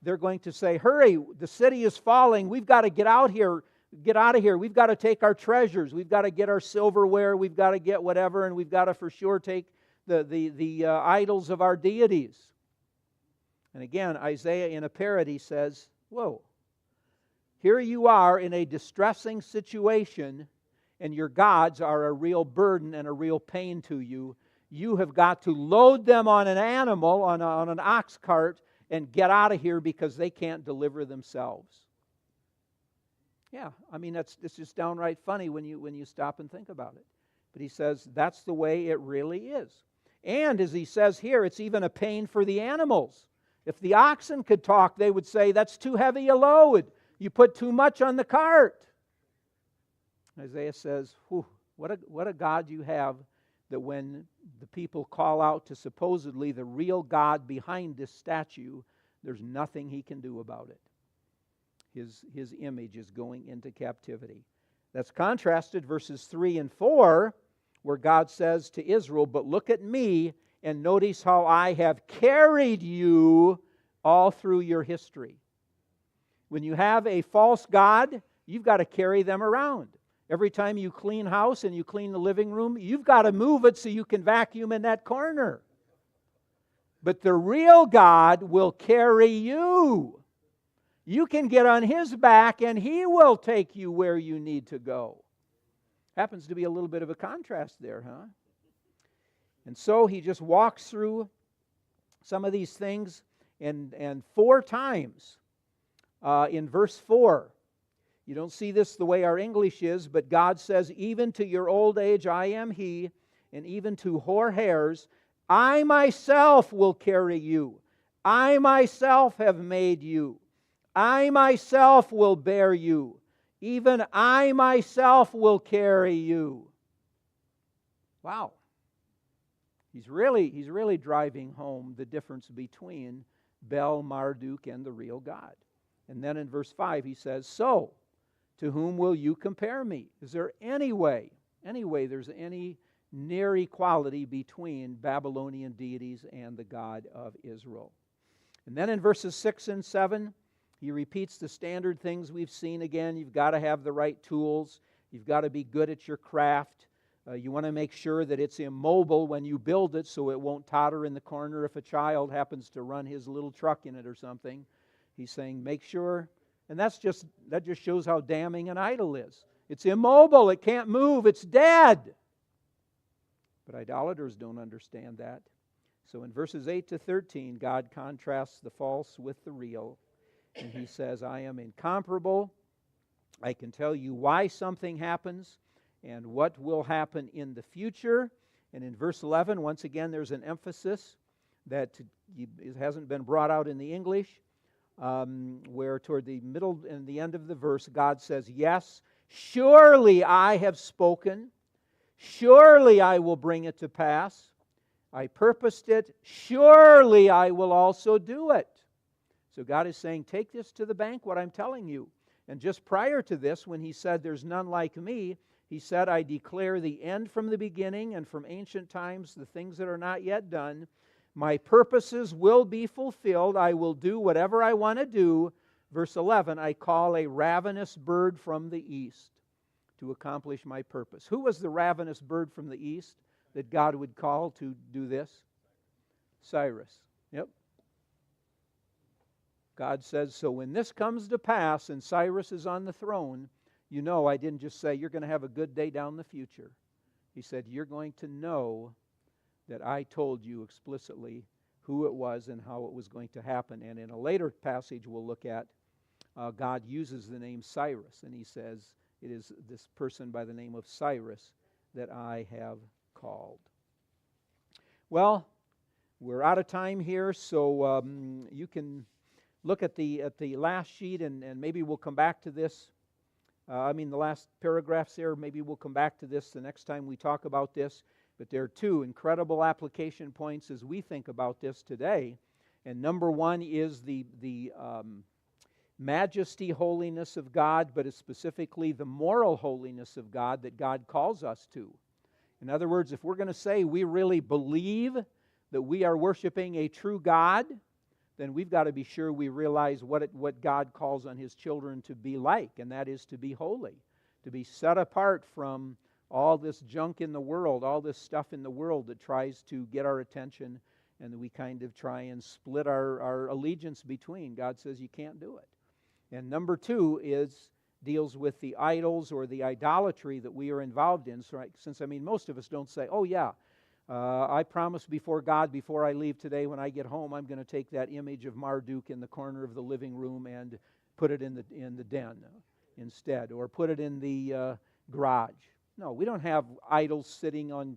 they're going to say, hurry, the city is falling, we've got to get out of here, we've got to take our treasures, we've got to get our silverware, we've got to get whatever, and we've got to for sure take the idols of our deities. And again, Isaiah in a parody says, whoa, here you are in a distressing situation, and your gods are a real burden and a real pain to you. You have got to load them on an animal, on an ox cart, and get out of here because they can't deliver themselves. Yeah, I mean, it's just downright funny when you stop and think about it. But he says that's the way it really is. And as he says here, it's even a pain for the animals. If the oxen could talk, they would say, that's too heavy a load. You put too much on the cart. Isaiah says, what a God you have, that when the people call out to supposedly the real God behind this statue, there's nothing he can do about it. His image is going into captivity. That's contrasted verses 3 and 4, where God says to Israel, but look at me and notice how I have carried you all through your history. When you have a false god, you've got to carry them around. Every time you clean house and you clean the living room, you've got to move it so you can vacuum in that corner. But the real God will carry you. You can get on His back and He will take you where you need to go. Happens to be a little bit of a contrast there, huh? And so he just walks through some of these things, and 4 times in verse 4, you don't see this the way our English is, but God says, even to your old age I am He, and even to hoar hairs, I myself will carry you. I myself have made you. I myself will bear you. Even I myself will carry you. Wow. He's really driving home the difference between Bel, Marduk, and the real God. And then in verse 5 he says, so, to whom will you compare me? Is there any way there's any near equality between Babylonian deities and the God of Israel? And then in verses 6 and 7, he repeats the standard things we've seen again. You've got to have the right tools. You've got to be good at your craft. You want to make sure that it's immobile when you build it so it won't totter in the corner if a child happens to run his little truck in it or something. He's saying make sure, and that just shows how damning an idol is. It's immobile. It can't move. It's dead. But idolaters don't understand that. So in verses 8 to 13, God contrasts the false with the real. And he says, I am incomparable. I can tell you why something happens, and what will happen in the future. And in verse 11, once again, there's an emphasis that it hasn't been brought out in the English, where toward the middle and the end of the verse, God says, yes, surely I have spoken. Surely I will bring it to pass. I purposed it. Surely I will also do it. So God is saying, take this to the bank, what I'm telling you. And just prior to this, when he said, there's none like me, he said, I declare the end from the beginning and from ancient times, the things that are not yet done. My purposes will be fulfilled. I will do whatever I want to do. Verse 11, I call a ravenous bird from the east to accomplish my purpose. Who was the ravenous bird from the east that God would call to do this? Cyrus. Yep. God says, so when this comes to pass and Cyrus is on the throne, you know I didn't just say you're going to have a good day down the future. He said, you're going to know that I told you explicitly who it was and how it was going to happen. And in a later passage we'll look at, God uses the name Cyrus, and he says, it is this person by the name of Cyrus that I have called. Well, we're out of time here, so you can look at the last sheet, and maybe we'll come back to this. The last paragraphs there, maybe we'll come back to this the next time we talk about this. But there are two incredible application points as we think about this today. And number one is the majesty, holiness of God, but it's specifically the moral holiness of God that God calls us to. In other words, if we're going to say we really believe that we are worshiping a true God, then we've got to be sure we realize what God calls on His children to be like, and that is to be holy, to be set apart from all this junk in the world, all this stuff in the world that tries to get our attention, and we kind of try and split our allegiance between. God says you can't do it. And number two deals with the idols or the idolatry that we are involved in. So, since most of us don't say, oh yeah, I promise before God, before I leave today, when I get home, I'm going to take that image of Marduk in the corner of the living room and put it in the den instead, or put it in the garage. No, we don't have idols sitting on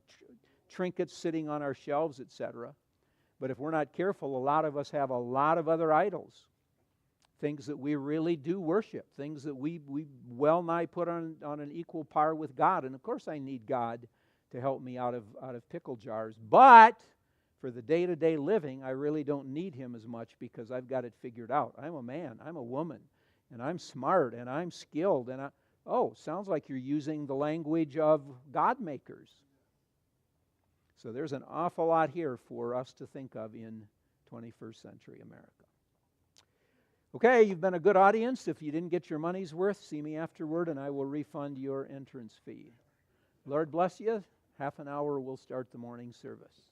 trinkets sitting on our shelves, etc. But if we're not careful, a lot of us have a lot of other idols, things that we really do worship, things that we well nigh put on an equal par with God. And of course, I need God to help me out of pickle jars. But for the day-to-day living, I really don't need Him as much because I've got it figured out. I'm a man, I'm a woman, and I'm smart, and I'm skilled, and sounds like you're using the language of God makers. So there's an awful lot here for us to think of in 21st century America. Okay, you've been a good audience. If you didn't get your money's worth, see me afterward, and I will refund your entrance fee. Lord bless you. Half an hour, we'll start the morning service.